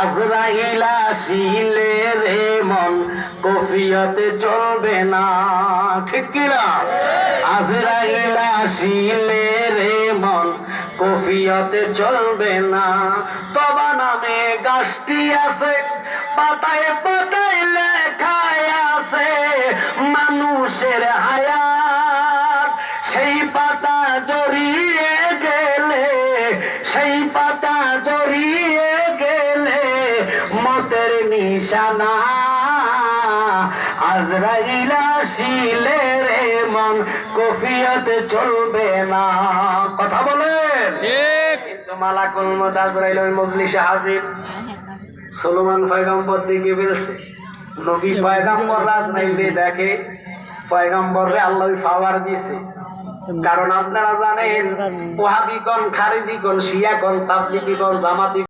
আজরাইল আসিলে রে মন কফিয়তে চলবে না, ঠিক কিনা? আজরাইল আসিলে রে মন কফিয়তে চলবে না। তবা নামে গাছটি আছে, পাতায় পাতায় লেখায় আছে মানুষের হায়াত। সেই পাতা জড়িয়ে গেলে, সেই পাতা জড়িয়ে গেলে মতের নিশানা। আজরাইল আসিলে রে মন কফিয়তে চলবে না। কথা বলেন ঠিক? কিন্তু মালাকুল মউত আজরাইল ওই মজলিসে হাজির। সুলেমান পয়গম্বর দিকে বলছে, নবী পয়গম্বর আজরাইলকে দেখে, পয়গম্বরে আল্লাহ পাওয়ার দিছে। কারণ আপনারা জানেন ওয়াহাবিগণ, খারিজিগণ, শিয়াগণ, তাবলিগীগণ, জামাতি